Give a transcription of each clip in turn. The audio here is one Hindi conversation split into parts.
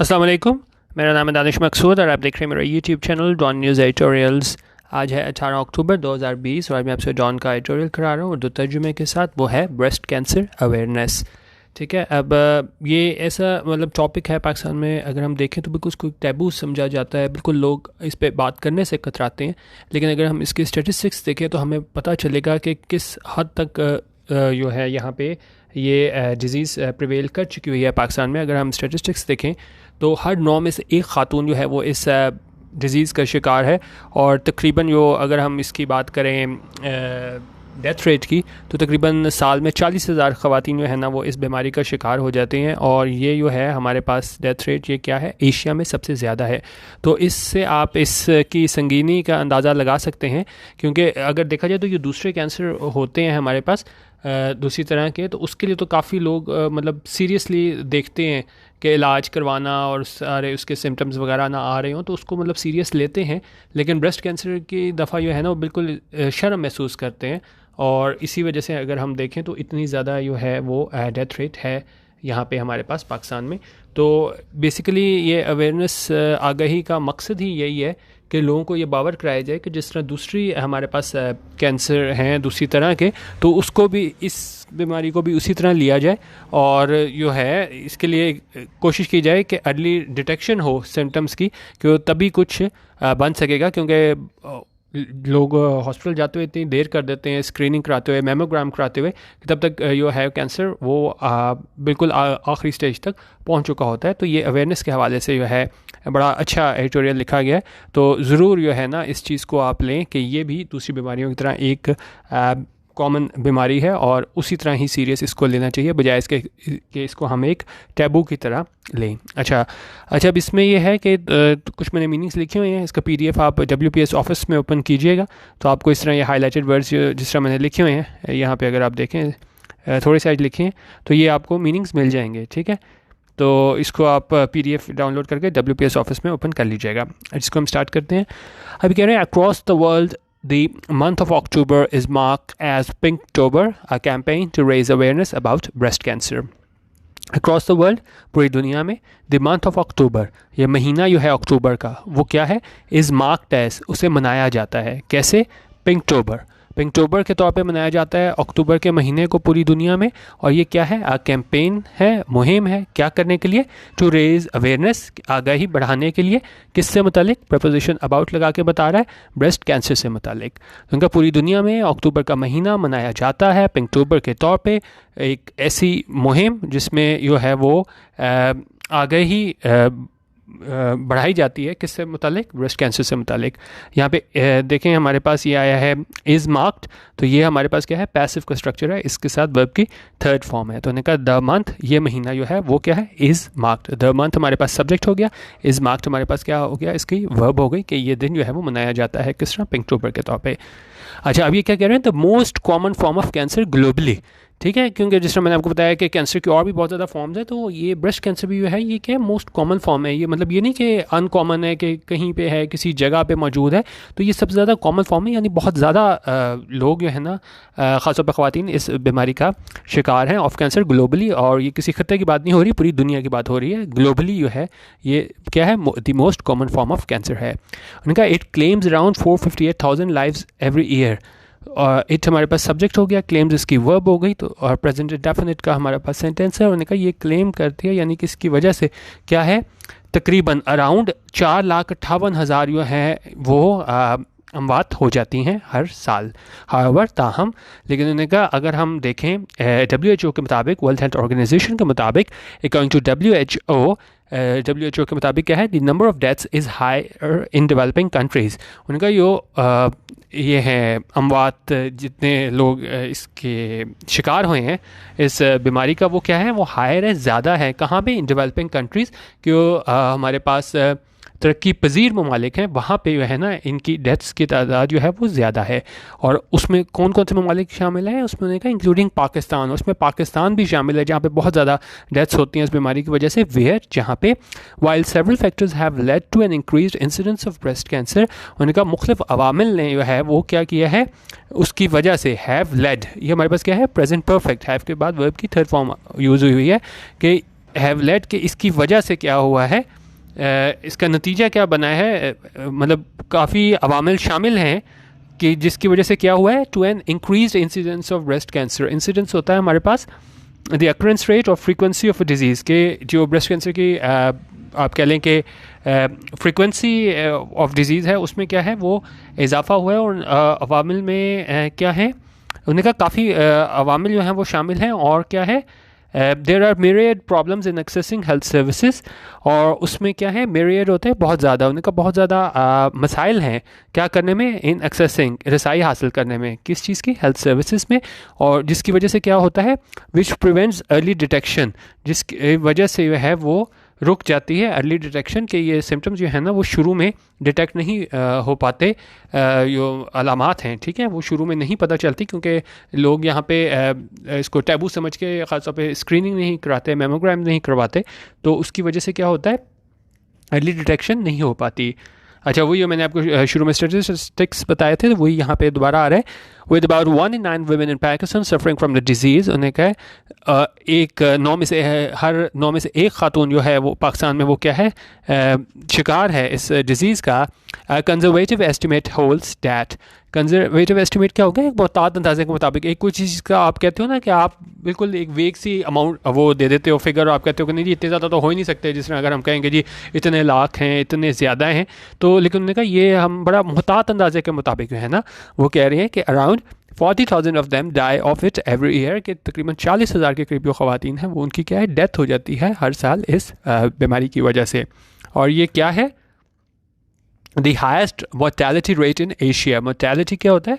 अस्सलाम वालेकुम। मेरा नाम है दानिश मकसूद और आप देख रहे हैं मेरा YouTube channel Dawn news editorials. आज है 18 अक्टूबर 2020 और आज मैं आपसे डॉन का एडिटोरियल करा रहा हूँ उर्दू तर्जुमे के साथ। वो है ब्रेस्ट कैंसर अवेयरनेस। ठीक है, अब ये ऐसा मतलब टॉपिक है पाकिस्तान में, अगर हम देखें तो बिल्कुल उसको टैबू समझा जाता है, बिल्कुल लोग इस पे बात करने से कतराते हैं। लेकिन अगर हम इसकी स्टेटिस्टिक्स देखें तो हमें पता चलेगा कि किस हद तक जो है यहाँ पे ये डिज़ीज़ प्रिवेल कर चुकी हुई है पाकिस्तान में। अगर हम स्टेटिस्टिक्स देखें तो हर 9 में से एक खातून जो है वो इस डिज़ीज़ का शिकार है। और तकरीबन जो अगर हम इसकी बात करें डेथ रेट की, तो तकरीबन साल में 40,000 ख़वातीन जो है ना वो इस बीमारी का शिकार हो जाते हैं। और ये जो है हमारे पास डेथ रेट ये क्या है, एशिया में सबसे ज़्यादा है। तो इससे आप इसकी संगीनी का अंदाज़ा लगा सकते हैं, क्योंकि अगर देखा जाए तो ये दूसरे कैंसर होते हैं हमारे पास दूसरी तरह के, तो उसके लिए तो काफ़ी लोग मतलब सीरियसली देखते हैं कि इलाज करवाना और सारे उसके सिम्टम्स वगैरह ना आ रहे हों तो उसको मतलब सीरियस लेते हैं। लेकिन ब्रेस्ट कैंसर की दफ़ा जो है ना वो बिल्कुल शर्म महसूस करते हैं। और इसी वजह से अगर हम देखें तो इतनी ज़्यादा जो है वो डेथ रेट है यहाँ पे हमारे पास पाकिस्तान में। तो बेसिकली ये अवेयरनेस आगाही का मकसद ही यही है कि लोगों को ये बावर कराया जाए कि जिस तरह दूसरी हमारे पास कैंसर हैं दूसरी तरह के, तो उसको भी, इस बीमारी को भी उसी तरह लिया जाए। और जो है इसके लिए कोशिश की जाए कि अर्ली डिटेक्शन हो सिम्टम्स की, कि तभी कुछ बन सकेगा। क्योंकि लोग हॉस्पिटल जाते हुए इतनी देर कर देते हैं स्क्रीनिंग कराते हुए, मेमोग्राम कराते हुए, कि तब तक जो है कैंसर वो बिल्कुल आखिरी स्टेज तक पहुंच चुका होता है। तो ये अवेयरनेस के हवाले से जो है बड़ा अच्छा एडिटोरियल लिखा गया है। तो ज़रूर जो है ना इस चीज़ को आप लें कि ये भी दूसरी बीमारियों की तरह एक कॉमन बीमारी है और उसी तरह ही सीरियस इसको लेना चाहिए, बजाय इसके कि इसको हम एक टैबू की तरह लें। अच्छा, अब इसमें यह है कि कुछ मैंने मीनिंग्स लिखे हुए हैं। इसका PDF आप WPS ऑफिस में ओपन कीजिएगा तो आपको इस तरह ये हाईलाइटेड वर्ड्स जिस तरह मैंने लिखे हुए हैं यहाँ पे अगर आप देखें थोड़े साइज लिखे हैं तो ये आपको मीनिंग्स मिल जाएंगे। ठीक है, तो इसको आप PDF डाउनलोड करके WPS ऑफिस में ओपन कर लीजिएगा। जिसको हम स्टार्ट करते हैं। अभी कह रहे हैं across the world the month of October is marked as Pinktober, a campaign to raise awareness about breast cancer. Across the world, पूरी दुनिया में the month of October, ये महीना जो है अक्टूबर का, वो क्या है, is marked as, उसे मनाया जाता है। कैसे? पिंकटोबर के तौर पे मनाया जाता है अक्टूबर के महीने को पूरी दुनिया में। और ये क्या है, कैंपेन है, मुहिम है, क्या करने के लिए, टू रेज अवेयरनेस, आगाही बढ़ाने के लिए। किससे मुतालिक? प्रपोजिशन अबाउट लगा के बता रहा है, ब्रेस्ट कैंसर से मुतालिक। उनका पूरी दुनिया में अक्टूबर का महीना मनाया जाता है पिंकटोबर के तौर पे, एक ऐसी मुहिम जिसमें जो है वो आगाही बढ़ाई जाती है। किससे मुतालिक? ब्रेस्ट कैंसर से मुतालिक। यहाँ पे देखें हमारे पास ये आया है इज़ मार्क्ड, तो ये हमारे पास क्या है, पैसिव का स्ट्रक्चर है, इसके साथ वर्ब की थर्ड फॉर्म है। तो उन्होंने कहा द मंथ, ये महीना जो है वो क्या है, इज़ मार्क्ड। द मंथ हमारे पास सब्जेक्ट हो गया, इज़ मार्क्ड हमारे पास क्या हो गया, इसकी वर्ब हो गई कि ये दिन जो है वो मनाया जाता है किस तरह, पिंकटोबर के तौर पर। अच्छा, अब ये क्या कह रहे हैं, the most common form of cancer globally. ठीक है, क्योंकि जिस तरह मैंने आपको बताया कि कैंसर की और भी बहुत ज़्यादा फॉर्म्स है, तो ये ब्रेस्ट कैंसर भी जो है ये क्या है, मोस्ट कॉमन फॉर्म है। ये मतलब ये नहीं कि अनकॉमन है कि कहीं पे है, किसी जगह पे मौजूद है, तो ये सबसे ज़्यादा कॉमन फॉर्म है। यानी बहुत ज़्यादा लोग जो है ना ख़ासतौर पर ख़वातीन इस बीमारी का शिकार हैं ऑफ कैंसर ग्लोबली। और ये किसी खत्ते की बात नहीं हो रही, पूरी दुनिया की बात हो रही है। ग्लोबली जो है ये क्या है, the most common form of cancer है। उनका it claims around 458,000 lives every year. और इट हमारे पास सब्जेक्ट हो गया, क्लेम्स इसकी वर्ब हो गई, तो और प्रेजेंट डेफिनेट का हमारे पास सेंटेंस है। उन्होंने कहा ये क्लेम करती है, यानी कि इसकी वजह से क्या है, तकरीबन अराउंड 4,58,000 जो है वो अमवात हो जाती हैं हर साल। हाउएवर, ताहम, लेकिन उन्होंने कहा अगर हम देखें WHO के मुताबिक, वर्ल्ड हेल्थ ऑर्गेनाइजेशन के मुताबिक, अकॉर्डिंग टू WHO के मुताबिक क्या है, the number of deaths is higher in developing countries. उनका ये है अमवात, जितने लोग इसके शिकार हुए हैं इस बीमारी का, वो क्या है, वो हायर है, ज़्यादा है। कहाँ पे? इन डेवलपिंग कंट्रीज़। क्यों हमारे पास तरक्की पजीर ममालिक हैं, वहाँ पे जो है ना इनकी डेथ्स की तादाद जो है वो ज़्यादा है। और उसमें कौन कौन से ममालिक शामिल हैं, उसमें उन्होंने कहा इंक्लूडिंग पाकिस्तान, उसमें पाकिस्तान भी शामिल है, जहाँ पे बहुत ज़्यादा डेथ्स होती हैं इस बीमारी की वजह से। वेयर, जहाँ पे while several factors have led to an increased incidence of breast cancer, उन्होंने कहा मुख्तलिफ अवामिल ने जो है वो क्या किया है, उसकी वजह से, हैव लेड, ये हमारे पास क्या है, प्रेजेंट परफेक्ट, हैव के बाद वर्ब की थर्ड फॉर्म यूज़ हुई है कि हैव लेड कि इसकी वजह से क्या हुआ है, इसका नतीजा क्या बना है, मतलब काफ़ी अवामिल शामिल हैं कि जिसकी वजह से क्या हुआ है, to an increase incidence of breast cancer. Incidence होता है हमारे पास द अक्रेंस रेट और फ्रीक्वेंसी ऑफ डिजीज़ के, जो ब्रेस्ट कैंसर की आप कह लें कि फ्रीक्वेंसी ऑफ डिजीज़ है उसमें क्या है वो इजाफा हुआ है, और अवामिल में क्या है, उन्होंने कहा काफ़ी अवामिल जो हैं वो शामिल हैं, और क्या है, there are myriad problems in accessing health services, और उसमें क्या है, myriad होते हैं बहुत ज़्यादा, उनका बहुत ज़्यादा मसाइल हैं क्या करने में, इन एक्सेसिंग रसाई हासिल करने में, किस चीज़ की, हेल्थ सर्विसेज में, और जिसकी वजह से क्या होता है, विच प्रिवेंट्स अर्ली डिटेक्शन, जिसकी वजह से जो है वो रुक जाती है अर्ली डिटेक्शन के, ये सिम्टम्स जो है ना वो शुरू में डिटेक्ट नहीं हो पाते, जो अलामात हैं, ठीक है, वो शुरू में नहीं पता चलती, क्योंकि लोग यहाँ पे इसको टैबू समझ के ख़ास तौर पे स्क्रीनिंग नहीं कराते, मेमोग्राम नहीं करवाते, तो उसकी वजह से क्या होता है, अर्ली डिटेक्शन नहीं हो पाती। अच्छा, वही मैंने आपको शुरू में स्टेटिस्टिक्स बताए थे, तो वही यहाँ पे दोबारा आ रहा है। With about 1 in 9 women in Pakistan suffering from the disease, उन्हें कहा एक 9 में से हर 9 में से एक खातून जो है वो पाकिस्तान में वो क्या है, शिकार है इस डिज़ीज़ का। Conservative estimate holds that, conservative estimate क्या होगा, एक मोहतात अंदाजे के मुताबिक, एक कोई चीज़ का आप कहते हो ना कि आप बिल्कुल एक वेग सी अमाउंट वो दे देते हो फिगर, और आप कहते हो कि नहीं जी इतने ज़्यादा तो हो ही नहीं सकते, जिस तरह अगर हम कहेंगे जी इतने लाख हैं, इतने ज़्यादा हैं, तो लेकिन उन्होंने कहा ये हम बड़ा मोहतात अंदाजे के मुताबिक जो है ना वो कह रहे हैं कि around 40,000 of them die of it every year, के तकरीबन 40,000 के करीब जो ख़वातीन हैं वो उनकी क्या है, डेथ हो जाती है हर साल इस बीमारी की वजह से। और ये क्या है, the highest mortality rate in Asia. Mortality क्या होता है,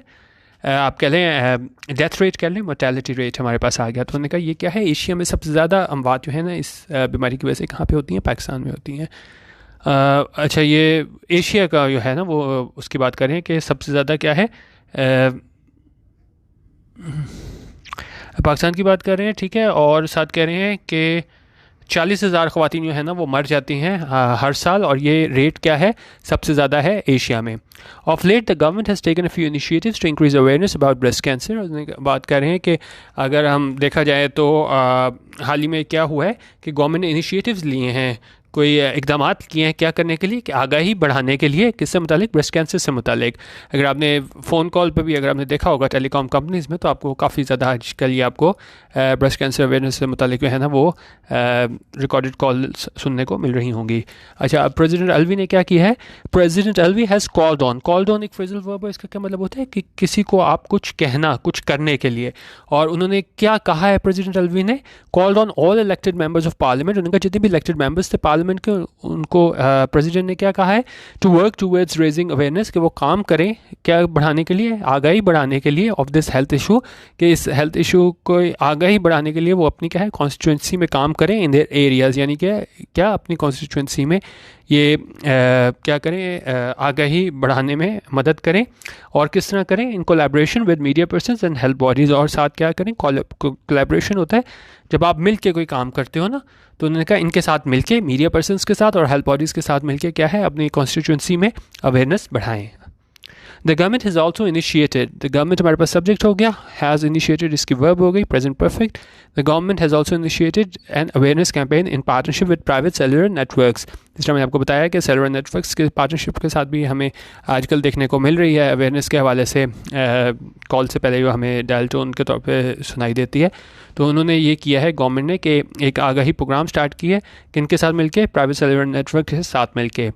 आप कह लें डेथ रेट कह लें, मोर्टेलिटी रेट हमारे पास आ गया, तो उन्होंने कहा ये क्या है, एशिया में सबसे ज़्यादा अमवात जो है ना इस बीमारी की वजह से कहाँ पे होती हैं, पाकिस्तान में होती हैं। अच्छा, ये एशिया का जो है ना वो उसकी बात करें कि सबसे ज़्यादा क्या है, पाकिस्तान की बात कर रहे हैं, ठीक है, और साथ कह रहे हैं कि 40,000 ख़वातीन जो है ना वो मर जाती हैं हर साल, और ये रेट क्या है, सबसे ज़्यादा है एशिया में। Of late the government has taken a few initiatives to increase awareness about breast cancer. बात कर रहे हैं कि अगर हम देखा जाए तो हाल ही में क्या हुआ है कि गवर्नमेंट ने इनिशिएटिव्स लिए हैं, कोई इकदाम किए हैं क्या करने के लिए, कि आगाही बढ़ाने के लिए, किससे मुतालिक, ब्रेस्ट कैंसर से मुतालिक। अगर आपने फ़ोन कॉल पे भी अगर आपने देखा होगा टेलीकॉम कंपनीज़ में, तो आपको काफ़ी ज़्यादा आजकल ये आपको ब्रेस्ट कैंसर अवेयरनेस से मुतालिक जो है ना वो रिकॉर्डेड कॉल सुनने को मिल रही होंगी। अच्छा, प्रेसिडेंट अलवी ने क्या किया है, president Alvi has called on एक फ्रेजल वर्ब है, इसका क्या मतलब होता है कि किसी को आप कुछ कहना, कुछ करने के लिए, और उन्होंने क्या कहा है प्रेसिडेंट अलवी ने, called on all elected members of parliament, उनका जितने भी इलेक्टेड मेंबर्स थे पार्लियामेंट के, उनको प्रेसिडेंट ने क्या कहा है, to work towards raising awareness, कि वो काम करें क्या बढ़ाने के लिए, आगाही बढ़ाने के लिए, ऑफ दिस हेल्थ इशू, कि इस हेल्थ इशू को आगाही बढ़ाने के लिए वो अपनी क्या है कॉन्स्टिट्यूंसी में काम करें, इन देयर एरियाज़, यानी कि क्या अपनी कॉन्स्टिट्यूंसी में ये क्या करें, आगाही बढ़ाने में मदद करें, और किस तरह करें, in collaboration with media persons and health bodies, और साथ क्या करें, कोलैबोरेशन होता है जब आप मिल के कोई काम करते हो ना, तो उन्होंने कहा इनके साथ मिलके, मीडिया पर्सन्स के साथ और हेल्थ बॉडीज़ के साथ मिलके क्या है, अपनी कॉन्स्टिट्यूंसी में अवेयरनेस बढ़ाएं। The government has also initiated, the government हमारे पास सब्जेक्ट हो गया, हैज़ इनिशिएटेड इसकी वर्ब हो गई present perfect. The government has also initiated an awareness campaign in partnership with private cellular networks. जिस तरह मैंने आपको बताया कि सेलुलर नेटवर्क्स के पार्टनरशिप के साथ भी हमें आजकल देखने को मिल रही है अवेयरनेस के हवाले से, कॉल से पहले जो हमें डायल टोन के तौर पे सुनाई देती है। तो उन्होंने ये किया है गवर्नमेंट ने कि एक आगाही प्रोग्राम स्टार्ट किया है, किनके साथ मिलके, प्राइवेट सेलुलर नेटवर्क के साथ मिलके।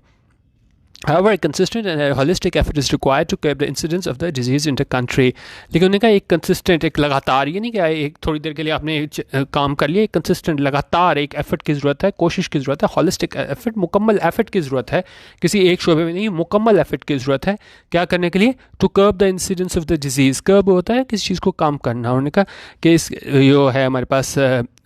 However, a consistent and a holistic effort is required to curb the incidence of the disease in the country. लेकिन उन्होंने कहा एक कंसिस्टेंट, एक लगातार, ये नहीं कि एक थोड़ी देर के लिए आपने काम कर लिया, एक कंसिस्टेंट लगातार एक एफर्ट की ज़रूरत है, कोशिश की ज़रूरत है, हॉलिस्टिक एफर्ट, मुकम्मल एफर्ट की ज़रूरत है, किसी एक शोबे में नहीं, मुकम्मल एफर्ट की ज़रूरत है। क्या करने के लिए, to curb the incidence of the disease. Curb होता है किसी चीज़ को कम करना, उन्होंने कहा कि इस जो है हमारे पास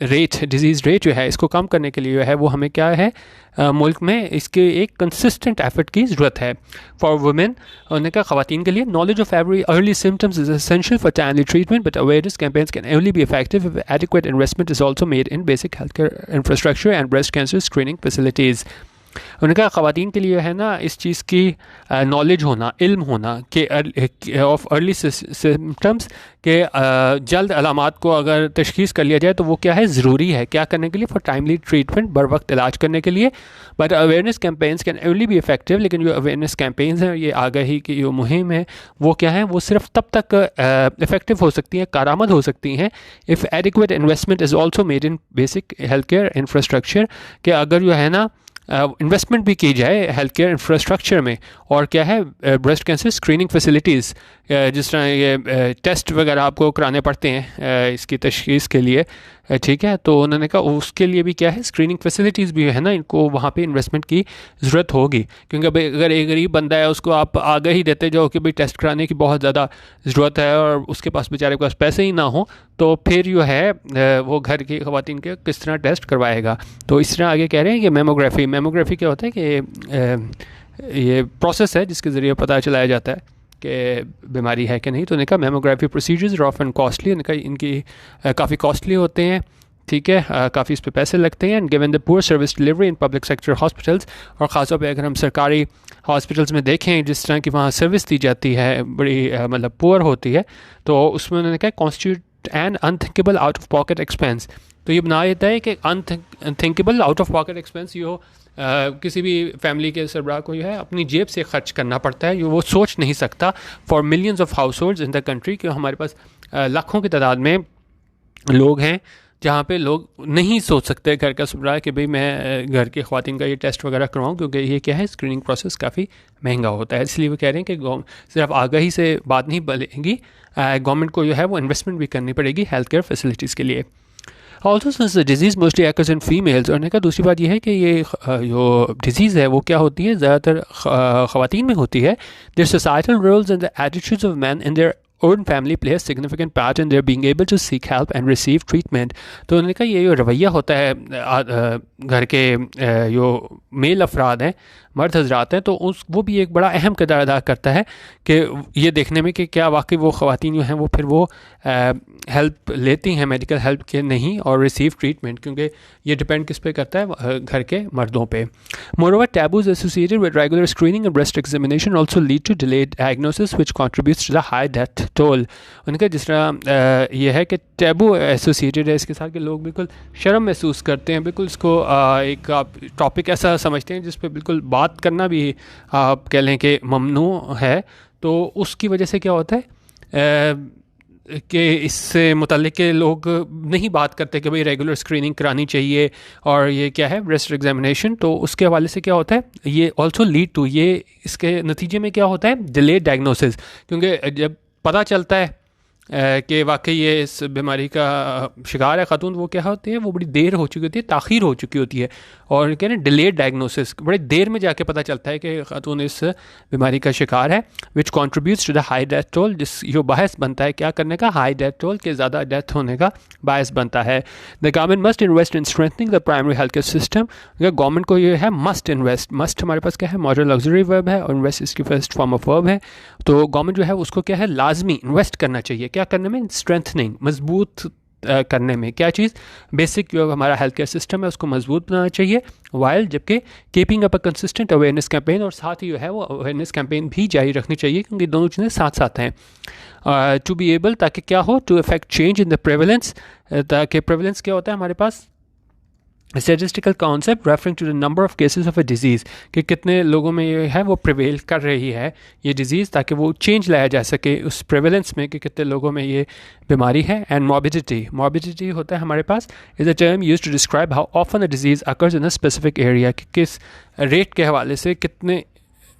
रेट, डिजीज़ रेट जो है, इसको कम करने के लिए जो है वो हमें क्या है, मुल्क में इसके एक कंसिस्टेंट एफर्ट की ज़रूरत है। फॉर वुमेन, उन्होंने कहा ख़वातीन के लिए, knowledge of every early symptoms is essential for timely treatment, but awareness campaigns can only be effective if adequate investment is also made in basic health care infrastructure and breast cancer screening facilities. उन्होंने कहा ख़वातीन के लिए है ना इस चीज़ की नॉलेज होना, इल्म होना कि ऑफ अर्ली सिम्टम्स के जल्द अलामात को अगर तशख़ीस कर लिया जाए तो वो क्या है, ज़रूरी है क्या करने के लिए, फॉर टाइमली ट्रीटमेंट, बर वक्त इलाज करने के लिए। But awareness campaigns can only be effective, लेकिन जो अवेयरनेस कैंपेन्स हैं, ये आगाही की जो मुहिम है वो क्या है, वो सिर्फ तब तक इफेक्टिव हो सकती हैं, कारामद हो सकती हैं, if adequate investment is also made in basic health care infrastructure, कि अगर जो है ना इन्वेस्टमेंट भी की जाए हेल्थ केयर इंफ्रास्ट्रक्चर में, और क्या है ब्रेस्ट कैंसर स्क्रीनिंग फैसिलिटीज़, जिस तरह ये टेस्ट वगैरह आपको कराने पड़ते हैं इसकी तशख़ीस के लिए, ठीक है। तो उन्होंने कहा उसके लिए भी क्या है, स्क्रीनिंग फैसिलिटीज़ भी है ना, इनको वहाँ पे इन्वेस्टमेंट की ज़रूरत होगी, क्योंकि भाई अगर एक गरीब बंदा है उसको आप आगे ही देते जाओ कि भाई टेस्ट कराने की बहुत ज़्यादा ज़रूरत है और उसके पास बेचारे के पास पैसे ही ना हो, तो फिर जो है वो घर की ख़वातीन के किस तरह टेस्ट करवाएगा। तो इस तरह आगे कह रहे हैं कि मेमोग्राफी क्या होता है कि ये प्रोसेस है जिसके ज़रिए पता चलाया जाता है कि बीमारी है कि नहीं। तो उन्होंने कहा mammography procedures of and costly, उन्होंने कहा इनकी काफ़ी कॉस्टली होते हैं, ठीक है, काफ़ी इस पे पैसे लगते हैं। And given the poor service delivery in public sector hospitals, और ख़ासतौर पे अगर हम सरकारी हॉस्पिटल्स में देखें जिस तरह की वहाँ सर्विस दी जाती है बड़ी मतलब पुअर होती है, तो उसमें उन्होंने कहा constitute N unthinkable out of pocket expense. तो ये बना देता है कि unthinkable out of pocket expense ये किसी भी फैमिली के सरबराह को जो है अपनी जेब से खर्च करना पड़ता है, वो सोच नहीं सकता। For millions of house holds in the country, कि हमारे पास लाखों की तादाद में लोग हैं जहाँ पे लोग नहीं सोच सकते घर का सरबराह कि भाई मैं घर की ख़वातीन का ये टेस्ट वगैरह करवाऊँ, क्योंकि ये क्या है, स्क्रीनिंग प्रोसेस काफ़ी महंगा होता है। इसलिए वो कह रहे हैं कि सिर्फ आगाही से बात नहीं बनेगी, गवर्नमेंट को जो है वो इन्वेस्टमेंट भी करनी पड़ेगी हेल्थ केयर फैसिलिटीज़ के लिए। Also since the disease mostly occurs in females, और का दूसरी बात यह है कि ये जो डिजीज़ है वो क्या होती है, ज़्यादातर ख़वातीन में होती है। Their societal roles and the attitudes of men in their own family play a significant part in their being able to seek help and receive treatment। तो उन्होंने कहा ये जो रवैया होता है घर के जो मेल अफराद हैं, मर्द हजरात हैं, तो वो भी एक बड़ा अहम किरदार अदा करता है कि ये देखने में कि क्या वाकई वो ख़वातीन जो हैं वो फिर वो हेल्प लेती हैं मेडिकल हेल्प के नहीं, और रिसीव ट्रीटमेंट, क्योंकि ये डिपेंड किस पे करता है, घर के मर्दों पे। Moreover taboos associated with regular screening and breast examination also lead to delayed diagnosis which contributes to the high death toll. उनका जिस तरह ये है कि टैबू एसोसिएटेड है इसके साथ, कि लोग बिल्कुल शर्म महसूस करते हैं, बिल्कुल इसको एक आप टॉपिक ऐसा समझते हैं जिस पे बिल्कुल बात करना भी आप कह लें कि ममनू है। तो उसकी वजह से क्या होता है कि इससे मुतल्लिक के लोग नहीं बात करते कि भाई रेगुलर स्क्रीनिंग करानी चाहिए, और ये क्या है ब्रेस्ट एग्जामिनेशन। तो उसके हवाले से क्या होता है, ये ऑल्सो लीड टू, ये इसके नतीजे में क्या होता है, डिलेड डायग्नोसिस, क्योंकि जब पता चलता है कि वाकई ये इस बीमारी का शिकार है ख़ातून, वो क्या होती है, वो बड़ी देर हो चुकी होती है, ताख़ीर हो चुकी होती है, और क्या ना डिलेड डायग्नोसिस, बड़े देर में जाके पता चलता है कि ख़ातून इस बीमारी का शिकार है। Which contributes to the high death toll, जिस जो बायस बनता है क्या करने का, हाई डेथ टोल के ज़्यादा डेथ होने का बायस बनता है। The government must invest in strengthening the primary health care system. Government को ये है मस्ट इन्वेस्ट, मस्ट हमारे पास क्या है, मॉडल लग्जरी वर्ब है, और इन्वेस्ट इसकी फर्स्ट फॉर्म ऑफ वर्ब है। तो गवर्नमेंट जो है उसको क्या है, लाजमी इन्वेस्ट करना चाहिए, क्या करने में, स्ट्रेंथनिंग, मजबूत करने में। क्या चीज़, बेसिक जो हमारा हेल्थ केयर सिस्टम है उसको मजबूत बनाना चाहिए, वाइल जबकि keeping up a consistent awareness campaign, और साथ ही जो है वो अवेयरनेस कैंपेन भी जारी रखनी चाहिए, क्योंकि दोनों चीज़ें साथ साथ हैं। टू बी एबल, ताकि क्या हो, to effect change in the prevalence, ताकि प्रेवलेंस क्या होता है हमारे पास, statistical concept referring to the number of cases of a disease, कि कितने लोगों में ये है वो प्रिवेल कर रही है ये डिज़ीज़, ताकि वो चेंज लाया जा सके उस प्रेवलेंस में कि कितने लोगों में ये बीमारी है। एंड मॉर्बिडिटी होता है हमारे पास, is a term use to describe how often a disease occurs in a specific area, कि किस रेट के हवाले से कितने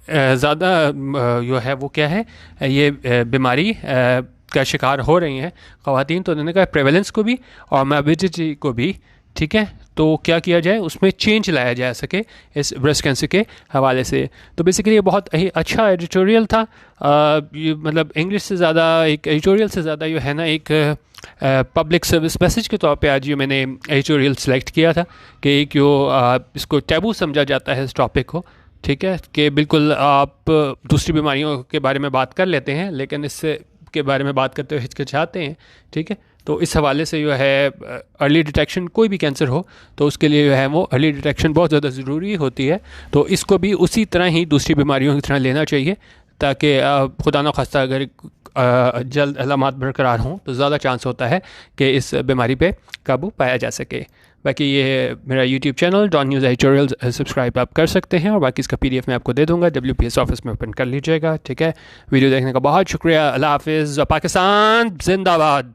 ज़्यादा जो है वो क्या है ये बीमारी का शिकार हो रही हैं ख़वातीन। तो उन्होंने कहा प्रेवलेंस को भी और मॉर्बिडिटी को भी, ठीक है, तो क्या किया जाए, उसमें चेंज लाया जा सके इस ब्रेस्ट कैंसर के हवाले से। तो बेसिकली ये बहुत ही अच्छा एडिटोरियल था, ये मतलब इंग्लिश से ज़्यादा, एक एडिटोरियल से ज़्यादा ये है ना एक पब्लिक सर्विस मैसेज के तौर पे आज ये मैंने एडिटोरियल सेलेक्ट किया था, कि एक जो इसको टैबू समझा जाता है इस टॉपिक को, ठीक है, कि बिल्कुल आप दूसरी बीमारियों के बारे में बात कर लेते हैं लेकिन इससे के बारे में बात करते हुए हिचकिचाते हैं, ठीक है। तो इस हवाले से जो है अर्ली डिटेक्शन, कोई भी कैंसर हो तो उसके लिए जो है वो अर्ली डिटेक्शन बहुत ज़्यादा ज़रूरी होती है। तो इसको भी उसी तरह ही दूसरी बीमारियों की तरह लेना चाहिए, ताकि खुदा न खास्ता अगर जल्द अलामात बरकरार हों तो ज़्यादा चांस होता है कि इस बीमारी पे काबू पाया जा सके। बाकी ये मेरा YouTube channel Dawn news editorials subscribe आप कर सकते हैं, और बाकी इसका PDF मैं आपको दे दूंगा, WPS ऑफिस में ओपन कर लीजिएगा। ठीक है, वीडियो देखने का बहुत शुक्रिया। अल्लाह हाफिज़। पाकिस्तान जिंदाबाद।